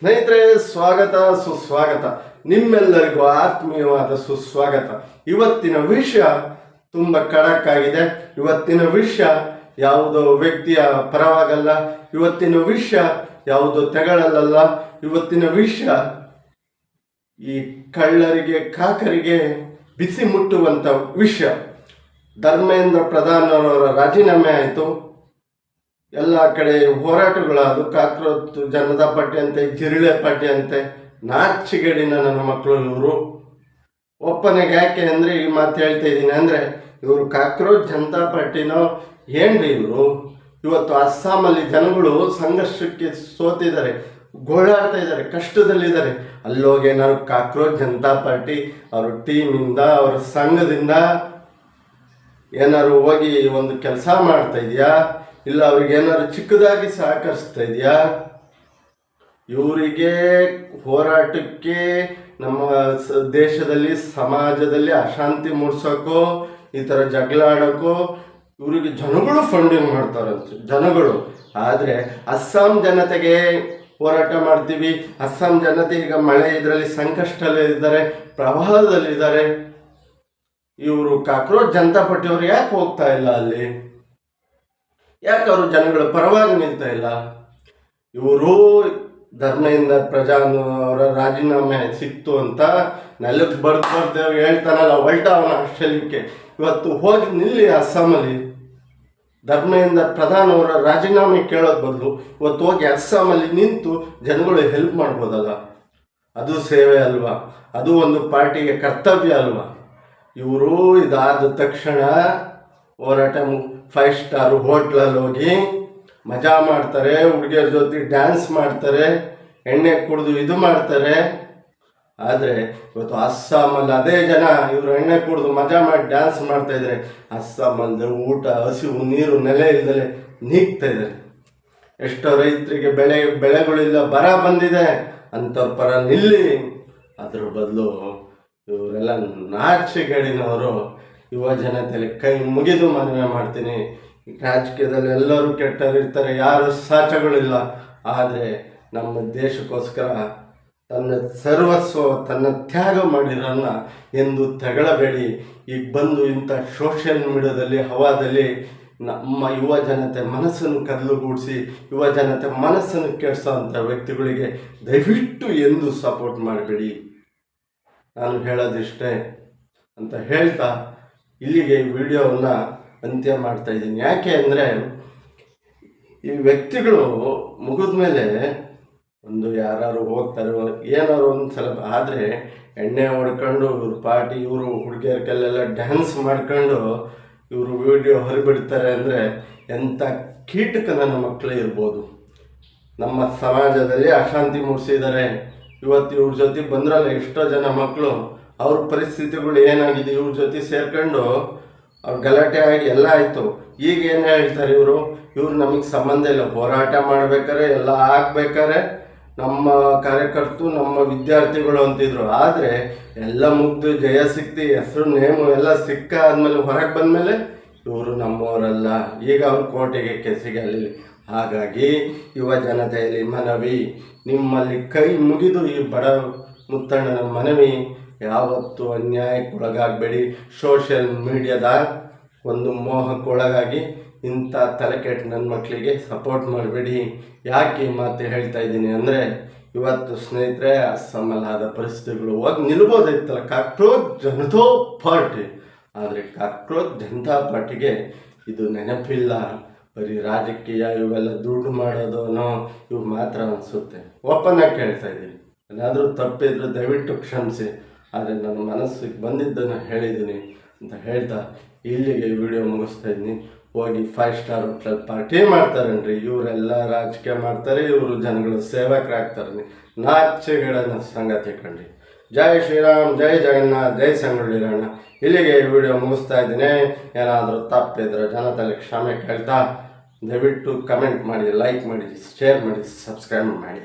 ಸ್ನೇಹಿತರೆ, ಸ್ವಾಗತ ಸುಸ್ವಾಗತ. ನಿಮ್ಮೆಲ್ಲರಿಗೂ ಆತ್ಮೀಯವಾದ ಸುಸ್ವಾಗತ. ಇವತ್ತಿನ ವಿಷಯ ತುಂಬ ಖಡಕ್ ಆಗಿದೆ. ಇವತ್ತಿನ ವಿಷಯ ಯಾವುದೋ ವ್ಯಕ್ತಿಯ ಪರವಾಗಲ್ಲ. ಇವತ್ತಿನ ವಿಷಯ ಯಾವುದೋ ತೆಗಳಲ್ಲ. ಇವತ್ತಿನ ವಿಷಯ ಈ ಕಳ್ಳರಿಗೆ ಕಾಕರಿಗೆ ಬಿಸಿ ಮುಟ್ಟುವಂಥ ವಿಷಯ. ಧರ್ಮೇಂದ್ರ ಪ್ರಧಾನ್ ಅವರ ರಾಜೀನಾಮೆ ಆಯಿತು. ಎಲ್ಲ ಕಡೆ ಹೋರಾಟಗಳಾದ ಕಾಕ್ರೋಚ್ ಜನತಾ ಪಾರ್ಟಿ ಅಂತೆ, ಜಿರಳೆ ಪಾರ್ಟಿ ಅಂತೆ. ನಾಚಿಗೇಡಿನ ನನ್ನ ಮಕ್ಕಳು ಇವರು. ಒಪ್ಪನೆಗೆ ಯಾಕೆ ಅಂದರೆ ಈ ಮಾತು ಹೇಳ್ತಾ ಇದ್ದೀನಿ ಅಂದರೆ, ಇವರು ಕಾಕ್ರೋಚ್ ಜನತಾ ಪಾರ್ಟಿನೋ ಏನ್ರಿ ಇವರು? ಇವತ್ತು ಅಸ್ಸಾಮಲ್ಲಿ ಜನಗಳು ಸಂಘರ್ಷಕ್ಕೆ ಸೋತಿದ್ದಾರೆ, ಗೋಳಾಡ್ತಾ ಇದ್ದಾರೆ, ಕಷ್ಟದಲ್ಲಿದ್ದಾರೆ. ಅಲ್ಲೋಗಿ ಏನಾದ್ರು ಕಾಕ್ರೋಚ್ ಜನತಾ ಪಾರ್ಟಿ ಅವ್ರ ಟೀಮಿಂದ, ಅವರ ಸಂಘದಿಂದ ಏನಾದ್ರು ಹೋಗಿ ಒಂದು ಕೆಲಸ ಮಾಡ್ತಾ ಇದೆಯಾ? ಇಲ್ಲ ಅವ್ರಿಗೆ ಏನಾದ್ರು ಚಿಕ್ಕದಾಗಿ ಸಹಕರಿಸ್ತಾ ಇದೆಯಾ? ಇವರಿಗೆ ಹೋರಾಟಕ್ಕೆ, ನಮ್ಮ ದೇಶದಲ್ಲಿ ಸಮಾಜದಲ್ಲಿ ಅಶಾಂತಿ ಮೂಡಿಸೋಕ್ಕೋ, ಈ ಥರ ಜಗಳ ಆಡೋಕ್ಕೋ ಇವರಿಗೆ ಜನಗಳು ಫಂಡಿಂಗ್ ಮಾಡ್ತಾರಂತೆ, ಜನಗಳು. ಆದರೆ ಅಸ್ಸಾಂ ಜನತೆಗೆ ಹೋರಾಟ ಮಾಡ್ತೀವಿ, ಅಸ್ಸಾಂ ಜನತೆ ಈಗ ಮಳೆ ಇದರಲ್ಲಿ ಸಂಕಷ್ಟದಲ್ಲಿದ್ದಾರೆ, ಪ್ರವಾಹದಲ್ಲಿದ್ದಾರೆ. ಇವರು ಕಾಕ್ರೋಚ್ ಜನತಾ ಪಾರ್ಟಿಯವರು ಯಾಕೆ ಹೋಗ್ತಾ ಇಲ್ಲ ಅಲ್ಲಿ? ಯಾಕೆ ಅವರು ಜನಗಳ ಪರವಾಗಿ ನಿಲ್ತಾ ಇಲ್ಲ? ಇವರು ಧರ್ಮೇಂದ್ರ ಪ್ರಧಾನ್ ಅವರ ರಾಜೀನಾಮೆ ಸಿಕ್ತು ಅಂತ ನೆಲಕ್ಕೆ ಬರ್ದು ಹೇಳ್ತಾನಲ್ಲ, ಅವನ ಆಸ್ಟ್ರೇಲಿಯಕ್ಕೆ. ಇವತ್ತು ಹೋಗಿ ನಿಲ್ಲಿ ಅಸ್ಸಾಮಲ್ಲಿ. ಧರ್ಮೇಂದ್ರ ಪ್ರಧಾನ್ ಅವರ ರಾಜೀನಾಮೆ ಕೇಳೋದು ಬದಲು ಇವತ್ತು ಹೋಗಿ ಅಸ್ಸಾಮಲ್ಲಿ ನಿಂತು ಜನಗಳು ಹೆಲ್ಪ್ ಮಾಡ್ಬೋದಲ್ಲ? ಅದು ಸೇವೆ ಅಲ್ವಾ? ಅದು ಒಂದು ಪಾರ್ಟಿಗೆ ಕರ್ತವ್ಯ ಅಲ್ವಾ? ಇವರು ಇದಾದ ತಕ್ಷಣ ಹೋರಾಟ 5 ಸ್ಟಾರ್ ಹೋಟ್ಲಲ್ಲಿ ಹೋಗಿ ಮಜಾ ಮಾಡ್ತಾರೆ, ಹುಡುಗಿಯರ ಜೊತೆ ಡ್ಯಾನ್ಸ್ ಮಾಡ್ತಾರೆ, ಎಣ್ಣೆ ಕುಡಿದು ಇದು ಮಾಡ್ತಾರೆ. ಆದರೆ ಇವತ್ತು ಅಸ್ಸಾಮಲ್ಲಿ ಅದೇ ಜನ ಇವರು ಎಣ್ಣೆ ಕುಡಿದು ಮಜಾ ಮಾಡಿ ಡ್ಯಾನ್ಸ್ ಮಾಡ್ತಾಯಿದ್ದಾರೆ. ಅಸ್ಸಾಮಲ್ಲಿ ಊಟ, ಹಸಿವು, ನೀರು, ನೆಲೆ ಇಲ್ಲದೆ ನೀಗ್ತಾ ಇದ್ದಾರೆ. ಎಷ್ಟೋ ರೈತರಿಗೆ ಬೆಳೆಗಳಿಲ್ಲ, ಬರ ಬಂದಿದೆ, ಅಂಥವ್ರ ಪರ ನಿಲ್ಲಿ. ಅದ್ರ ಬದಲು ಇವರೆಲ್ಲ ನಾಚಿಗೇಡಿನವರು. ಯುವ ಜನತೆಯಲ್ಲಿ ಕೈ ಮುಗಿದು ಮನವಿ ಮಾಡ್ತೀನಿ, ರಾಜಕೀಯದಲ್ಲಿ ಎಲ್ಲರೂ ಕೆಟ್ಟರಿರ್ತಾರೆ, ಯಾರು ಸಾಚಗಳಿಲ್ಲ. ಆದರೆ ನಮ್ಮ ದೇಶಕ್ಕೋಸ್ಕರ ತನ್ನ ಸರ್ವಸ್ವ, ತನ್ನ ತ್ಯಾಗ ಮಾಡಿರೋನ್ನ ಎಂದು ತೆಗಳಬೇಡಿ. ಈಗ ಬಂದು ಇಂಥ ಸೋಷಿಯಲ್ ಮೀಡಿಯಾದಲ್ಲಿ ಹವಾದಲ್ಲಿ ನಮ್ಮ ಯುವ ಜನತೆ ಮನಸ್ಸನ್ನು ಕದಲುಗೂಡಿಸಿ, ಯುವ ಜನತೆ ಮನಸ್ಸನ್ನು ಕೆಡಿಸೋ ಅಂಥ ವ್ಯಕ್ತಿಗಳಿಗೆ ದಯವಿಟ್ಟು ಎಂದು ಸಪೋರ್ಟ್ ಮಾಡಬೇಡಿ. ನಾನು ಹೇಳೋದಿಷ್ಟೇ ಅಂತ ಹೇಳ್ತಾ ಇಲ್ಲಿಗೆ ಈ ವಿಡಿಯೋವನ್ನು ಅಂತ್ಯ ಮಾಡ್ತಾಯಿದ್ದೀನಿ. ಯಾಕೆ ಅಂದರೆ, ಈ ವ್ಯಕ್ತಿಗಳು ಮುಗಿದ ಮೇಲೆ ಒಂದು ಯಾರು ಹೋಗ್ತಾರೆ, ಏನಾದ್ರು ಒಂದು ಸಲ ಆದರೆ ಎಣ್ಣೆ ಹೊಡ್ಕೊಂಡು ಇವ್ರ ಪಾರ್ಟಿ, ಇವರು ಹುಡುಗಿಯರ್ಕೆಲ್ಲೆಲ್ಲ ಡ್ಯಾನ್ಸ್ ಮಾಡ್ಕೊಂಡು ಇವರು ವಿಡಿಯೋ ಹೊರಬಿಡ್ತಾರೆ ಅಂದರೆ ಎಂಥ ಕೀಟಕ ನನ್ನ ಮಕ್ಕಳೇ ಇರ್ಬೋದು. ನಮ್ಮ ಸಮಾಜದಲ್ಲಿ ಅಶಾಂತಿ ಮೂಡಿಸಿದ್ದಾರೆ. ಇವತ್ತು ಇವ್ರ ಜೊತೆ ಬಂದ್ರಲ್ಲ ಎಷ್ಟೋ ಜನ ಮಕ್ಕಳು, ಅವ್ರ ಪರಿಸ್ಥಿತಿಗಳು ಏನಾಗಿದೆ, ಇವ್ರ ಜೊತೆ ಸೇರ್ಕೊಂಡು ಅವ್ರ ಗಲಾಟೆ ಆಗಿ ಎಲ್ಲ ಆಯಿತು. ಈಗ ಏನು ಹೇಳ್ತಾರೆ ಇವರು ನಮಗೆ ಸಂಬಂಧ ಇಲ್ಲ, ಹೋರಾಟ ಮಾಡ್ಬೇಕಾರೆ ಎಲ್ಲ ಆಗ್ಬೇಕಾರೆ ನಮ್ಮ ಕಾರ್ಯಕರ್ತರು, ನಮ್ಮ ವಿದ್ಯಾರ್ಥಿಗಳು ಅಂತಿದ್ರು. ಆದರೆ ಎಲ್ಲ ಮುಗ್ದು ಜಯ ಸಿಕ್ತಿ, ಹೆಸರು ನೇಮು ಎಲ್ಲ ಸಿಕ್ಕ ಆದಮೇಲೆ ಹೊರಗೆ ಬಂದಮೇಲೆ ಇವರು ನಮ್ಮವರಲ್ಲ, ಈಗ ಅವ್ರು ಕೋಟೆಗೆ ಕೆಸಿಗೆ ಅಲ್ಲಿ. ಹಾಗಾಗಿ ಯುವ ಜನತೆಯಲ್ಲಿ ಮನವಿ, ನಿಮ್ಮಲ್ಲಿ ಕೈ ಮುಗಿದು ಈ ಬಡ ಮುತ್ತಣ್ಣನ ಮನವಿ, ಯಾವತ್ತೂ ಅನ್ಯಾಯಕ್ಕೊಳಗಾಗಬೇಡಿ. ಸೋಷಿಯಲ್ ಮೀಡಿಯಾದ ಒಂದು ಮೋಹಕ್ಕೊಳಗಾಗಿ ಇಂಥ ತಲೆಕೆಟ್ಟು ನನ್ನ ಮಕ್ಕಳಿಗೆ ಸಪೋರ್ಟ್ ಮಾಡಬೇಡಿ. ಯಾಕೆ ಈ ಮಾತು ಹೇಳ್ತಾ ಇದ್ದೀನಿ ಅಂದರೆ, ಇವತ್ತು ಸ್ನೇಹಿತರೆ ಅಸ್ಸಾಮಲ್ಲಾದ ಪರಿಸ್ಥಿತಿಗಳು ಹೋಗಿ ನಿಲ್ಬೋದಿತ್ತಲ್ಲ ಕಾಕ್ರೋಚ್ ಜನತಾ ಪಾರ್ಟಿ. ಆದರೆ ಕಾಕ್ರೋಚ್ ಜನತಾ ಪಾರ್ಟಿಗೆ ಇದು ನೆನಪಿಲ್ಲ. ಬರೀ ರಾಜಕೀಯ, ಇವೆಲ್ಲ ದುಡ್ಡು ಮಾಡೋದನೋ ಇವು ಮಾತ್ರ ಅನಿಸುತ್ತೆ. ಓಪನ್ನಾಗಿ ಕೇಳ್ತಾ ಇದ್ದೀನಿ. ಏನಾದರೂ ತಪ್ಪಿದ್ರು ದಯವಿಟ್ಟು ಕ್ಷಮಿಸಿ. ಆದರೆ ನನ್ನ ಮನಸ್ಸಿಗೆ ಬಂದಿದ್ದನ್ನು ಹೇಳಿದ್ದೀನಿ ಅಂತ ಹೇಳ್ತಾ ಇಲ್ಲಿಗೆ ವಿಡಿಯೋ ಮುಗಿಸ್ತಾ ಇದ್ದೀನಿ. ಹೋಗಿ 5 ಸ್ಟಾರ್ ಹೋಟ್ಲಲ್ಲಿ ಪಾರ್ಟಿ ಮಾಡ್ತಾರೇನ್ರಿ, ಇವರೆಲ್ಲ ರಾಜಕೀಯ ಮಾಡ್ತಾರೆ, ಇವರು ಜನಗಳ ಸೇವಕರಾಗ್ತಾರೆ. ನಾಚೆಗಳನ್ನ ಸಂಗತಿ ಕಂಡ್ರಿ. ಜೈ ಶ್ರೀರಾಮ್, ಜೈ ಜಗನ್ನಾಥ್, ಜೈ ಸಂಗೊಳ್ಳಿರಣ್ಣ. ಇಲ್ಲಿಗೆ ಈ ವಿಡಿಯೋ ಮುಗಿಸ್ತಾ ಇದ್ದೀನಿ. ಏನಾದರೂ ತಪ್ಪಿದ್ರೆ ಜನತೆಯಲ್ಲಿ ಕ್ಷಮೆ ಕೇಳ್ತಾ ದಯವಿಟ್ಟು ಕಮೆಂಟ್ ಮಾಡಿ, ಲೈಕ್ ಮಾಡಿ, ಶೇರ್ ಮಾಡಿ, ಸಬ್ಸ್ಕ್ರೈಬ್ ಮಾಡಿ.